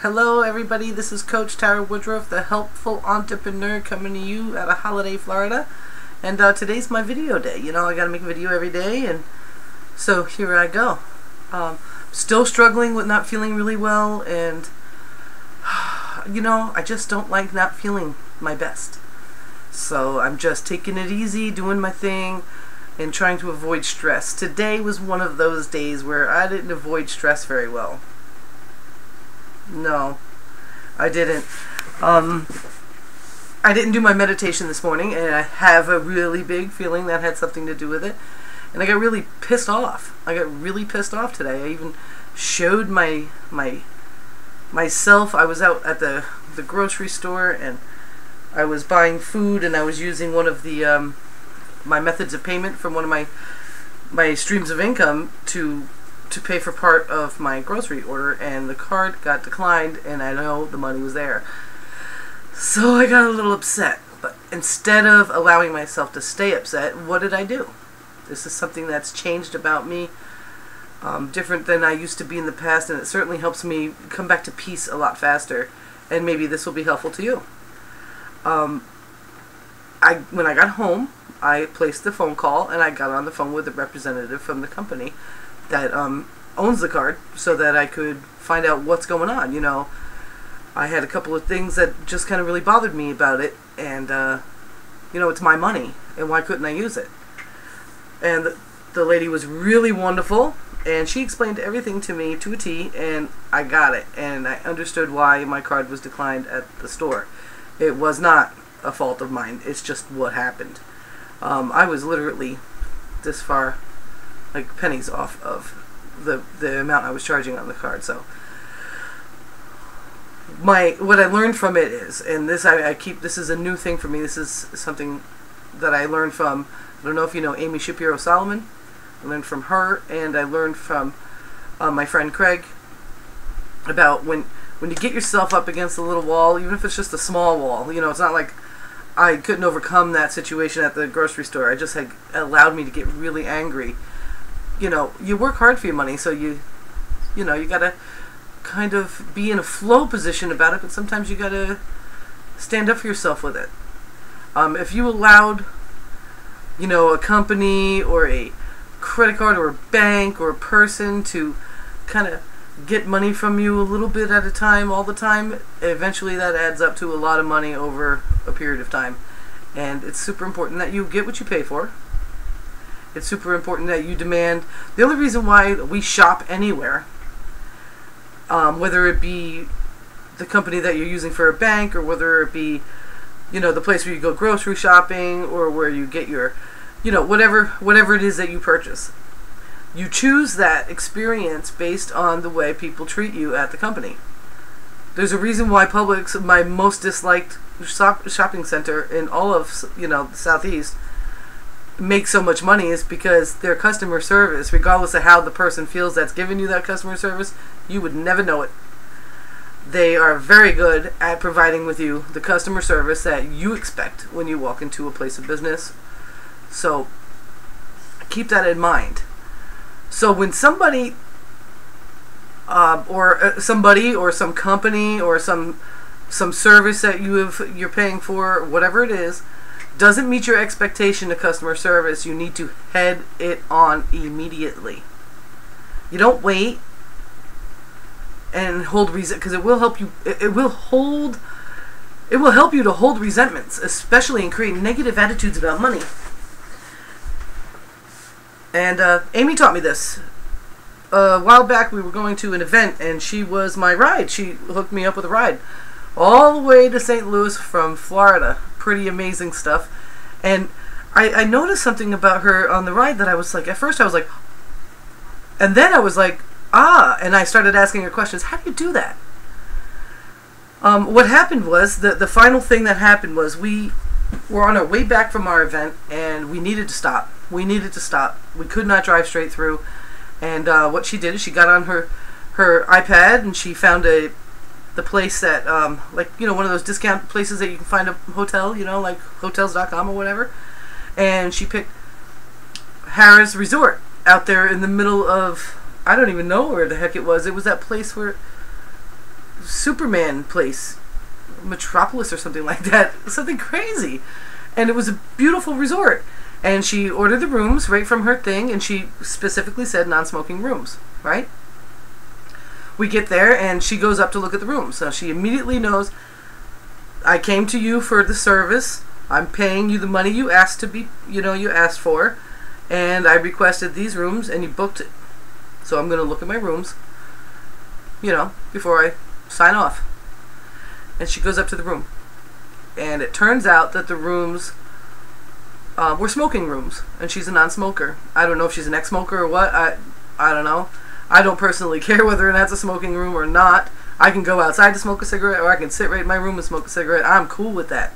Hello everybody, this is Coach Tara Woodruff, the helpful entrepreneur, coming to you out of Holiday, Florida. And today's my video day. You know, I gotta make a video every day, and so here I go. Still struggling with not feeling really well, and you know, I just don't like not feeling my best. So I'm just taking it easy, doing my thing, and trying to avoid stress. Today was one of those days where I didn't avoid stress very well. No, I didn't. I didn't do my meditation this morning, and I have a really big feeling that had something to do with it. And I got really pissed off. I got really pissed off today. I even showed myself. I was out at the grocery store, and I was buying food, and I was using one of the my methods of payment from one of my streams of income to pay for part of my grocery order, and the card got declined, and I know the money was there. So I got a little upset, but instead of allowing myself to stay upset, what did I do? This is something that's changed about me, different than I used to be in the past, and it certainly helps me come back to peace a lot faster, and maybe this will be helpful to you. When I got home, I placed the phone call, and I got on the phone with a representative from the company that owns the card, so that I could find out what's going on. You know, I had a couple of things that just kind of really bothered me about it, and you know, it's my money, and why couldn't I use it? And the lady was really wonderful, and she explained everything to me to a T, and I got it, and I understood why my card was declined at the store. It was not a fault of mine, it's just what happened. I was literally this far, like pennies off of the amount I was charging on the card. So what I learned from it is, and this this is a new thing for me. This is something that I learned from, I don't know if you know Amy Shapiro Solomon. I learned from her, and I learned from my friend Gregg about when you get yourself up against a little wall, even if it's just a small wall. You know, it's not like I couldn't overcome that situation at the grocery store. I just had allowed me to get really angry. You know, you work hard for your money, so you gotta kind of be in a flow position about it, but sometimes you gotta stand up for yourself with it. If you allowed, you know, a company or a credit card or a bank or a person to kind of get money from you a little bit at a time, all the time, eventually that adds up to a lot of money over a period of time. And it's super important that you get what you pay for. It's super important that you demand. The only reason why we shop anywhere, whether it be the company that you're using for a bank, or whether it be, you know, the place where you go grocery shopping, or where you get your, you know, whatever it is that you purchase, you choose that experience based on the way people treat you at the company. There's a reason why Publix, my most disliked shopping center in all of, you know, the Southeast, make so much money, is because their customer service, regardless of how the person feels that's giving you that customer service, you would never know it. They are very good at providing with you the customer service that you expect when you walk into a place of business. So keep that in mind. So when somebody or some company or some service that you're paying for, whatever it is, doesn't meet your expectation of customer service, you need to head it on immediately. You don't wait and hold because it will help you. It will help you to hold resentments, especially in creating negative attitudes about money. And Amy taught me this. A while back, we were going to an event, and she was my ride. She hooked me up with a ride all the way to St. Louis from Florida. Pretty amazing stuff. And I noticed something about her on the ride that I was like, at first I was like, and then I was like, and I started asking her questions. How do you do that? What happened was, the final thing that happened was, we were on our way back from our event, and we needed to stop. We could not drive straight through. And what she did is she got on her iPad, and she found the place that, like, you know, one of those discount places that you can find a hotel, you know, like hotels.com or whatever. And she picked Harrah's Resort out there in the middle of, I don't even know where the heck it was. It was that place where Superman place, Metropolis or something like that, something crazy. And it was a beautiful resort. And she ordered the rooms right from her thing, and she specifically said non-smoking rooms, right? We get there, and she goes up to look at the rooms. So she immediately knows, I came to you for the service. I'm paying you the money you asked to be, you asked for, and I requested these rooms, and you booked it. So I'm going to look at my rooms, before I sign off. And she goes up to the room, and it turns out that the rooms were smoking rooms, and she's a non-smoker. I don't know if she's an ex-smoker or what. I don't know. I don't personally care whether or not it's a smoking room or not. I can go outside to smoke a cigarette, or I can sit right in my room and smoke a cigarette. I'm cool with that.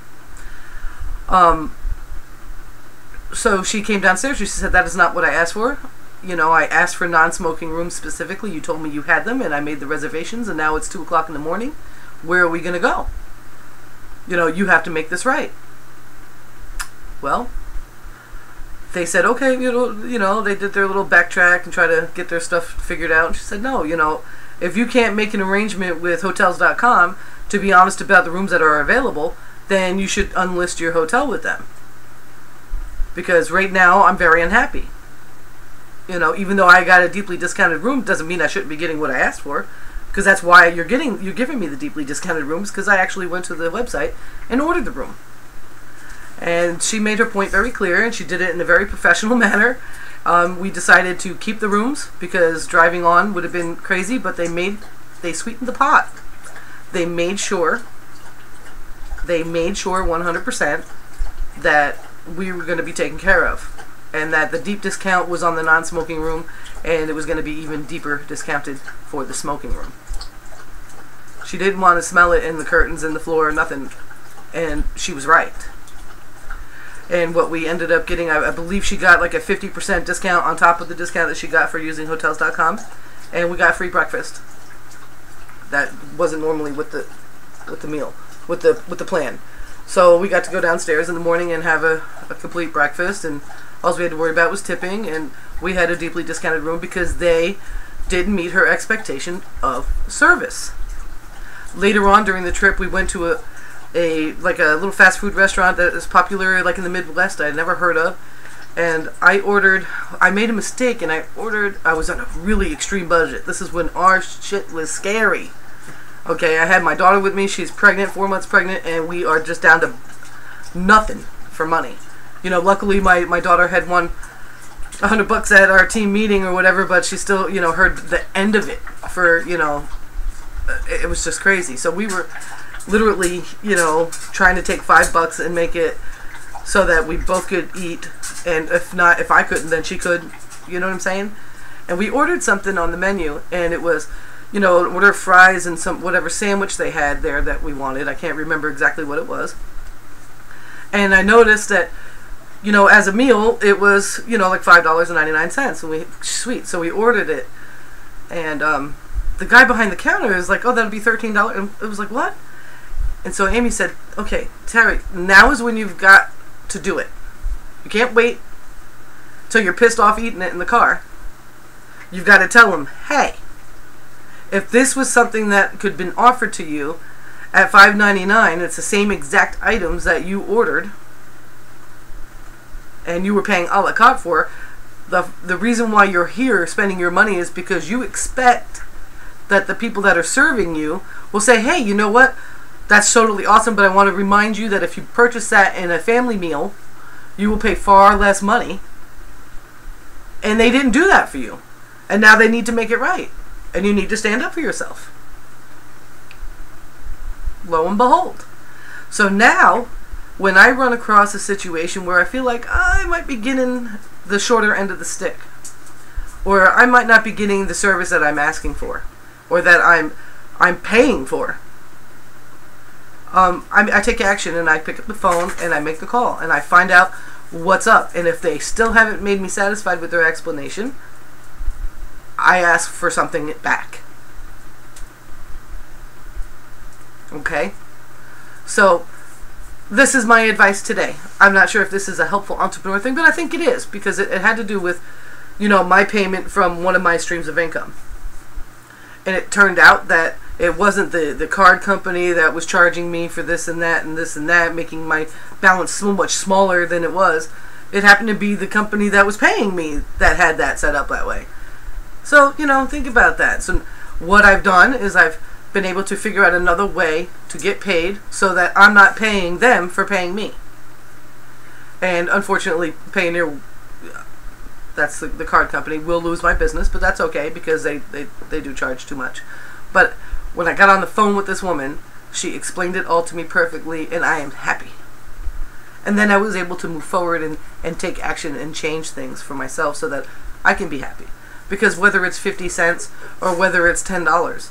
So she came downstairs. She said, that is not what I asked for. I asked for non-smoking rooms specifically. You told me you had them, and I made the reservations, and now it's 2 o'clock in the morning. Where are we going to go? You have to make this right. Well, they said, okay, they did their little backtrack and try to get their stuff figured out. And she said, no, if you can't make an arrangement with Hotels.com to be honest about the rooms that are available, then you should unlist your hotel with them. Because right now, I'm very unhappy. Even though I got a deeply discounted room, doesn't mean I shouldn't be getting what I asked for. Because that's why you're giving me the deeply discounted rooms, because I actually went to the website and ordered the room. And she made her point very clear, and she did it in a very professional manner. We decided to keep the rooms because driving on would have been crazy, but they sweetened the pot. They made sure 100% that we were going to be taken care of, and that the deep discount was on the non-smoking room, and it was going to be even deeper discounted for the smoking room. She didn't want to smell it in the curtains and the floor or nothing, and she was right. And what we ended up getting, I believe she got like a 50% discount on top of the discount that she got for using Hotels.com, and we got free breakfast. That wasn't normally with the meal, with the plan. So we got to go downstairs in the morning and have a complete breakfast, and all we had to worry about was tipping, and we had a deeply discounted room because they didn't meet her expectation of service. Later on during the trip, we went to a little fast food restaurant that is popular like in the Midwest I'd never heard of, and I made a mistake, and I was on a really extreme budget. This is when our shit was scary. Okay, I had my daughter with me. She's pregnant, 4 months pregnant, and we are just down to nothing for money. Luckily my daughter had won $100 at our team meeting or whatever, but she still, heard the end of it for, it was just crazy. So we were literally, trying to take $5 and make it so that we both could eat, and if I couldn't, then she could, you know what I'm saying? And we ordered something on the menu, and it was, order fries and some whatever sandwich they had there that we wanted. I can't remember exactly what it was. And I noticed that, as a meal, it was, like $5.99, and so we ordered it, and the guy behind the counter is like, oh, that'll be $13, and it was like, what? And so Amy said, okay, Terry, now is when you've got to do it. You can't wait till you're pissed off eating it in the car. You've got to tell them, hey, if this was something that could have been offered to you at $5.99, it's the same exact items that you ordered, and you were paying a la carte for, the reason why you're here spending your money is because you expect that the people that are serving you will say, hey, you know what? That's totally awesome, but I want to remind you that if you purchase that in a family meal, you will pay far less money. And they didn't do that for you. And now they need to make it right. And you need to stand up for yourself. Lo and behold. So now, when I run across a situation where I feel like I might be getting the shorter end of the stick, or I might not be getting the service that I'm asking for, or that I'm paying for, I take action, and I pick up the phone and I make the call, and I find out what's up. And if they still haven't made me satisfied with their explanation, I ask for something back. Okay? So this is my advice today. I'm not sure if this is a helpful entrepreneur thing, but I think it is, because it had to do with, my payment from one of my streams of income. And it turned out that, It wasn't the card company that was charging me for this and that and this and that, making my balance so much smaller than it was. It happened to be the company that was paying me that had that set up that way. So, you know, think about that. So what I've done is I've been able to figure out another way to get paid so that I'm not paying them for paying me. And unfortunately, Payoneer, that's the card company, will lose my business, but that's okay because they do charge too much. But when I got on the phone with this woman, she explained it all to me perfectly, and I am happy. And then I was able to move forward and take action and change things for myself so that I can be happy. Because whether it's 50 cents or whether it's $10,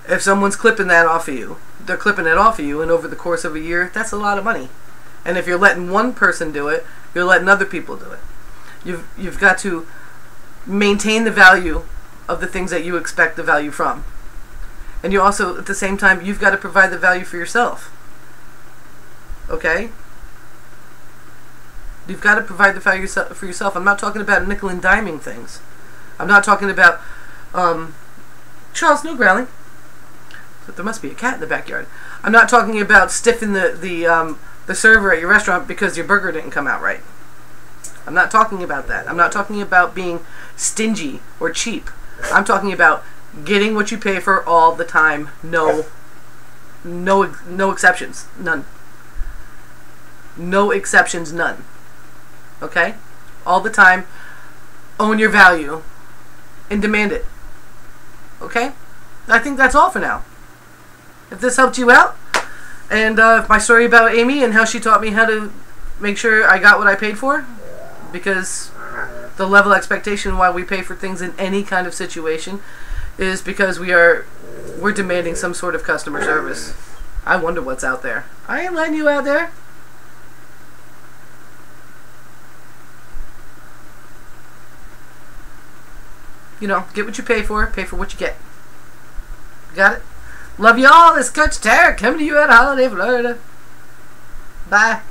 if someone's clipping that off of you, they're clipping it off of you, and over the course of a year, that's a lot of money. And if you're letting one person do it, you're letting other people do it. You've got to maintain the value of the things that you expect the value from. And you also, at the same time, you've got to provide the value for yourself. Okay? You've got to provide the value for yourself. I'm not talking about nickel and diming things. I'm not talking about, Charles, no growling. But there must be a cat in the backyard. I'm not talking about stiffing the server at your restaurant because your burger didn't come out right. I'm not talking about that. I'm not talking about being stingy or cheap. I'm talking about getting what you pay for all the time. No exceptions. None. No exceptions, none. Okay? All the time. Own your value and demand it. Okay? I think that's all for now. If this helped you out, and my story about Amy and how she taught me how to make sure I got what I paid for, because the level of expectation why we pay for things in any kind of situation is because we're demanding some sort of customer service. I wonder what's out there. I ain't letting you out there. You know, get what you pay for what you get. Got it? Love you all. It's Coach Tara coming to you out of Holiday, Florida. Bye.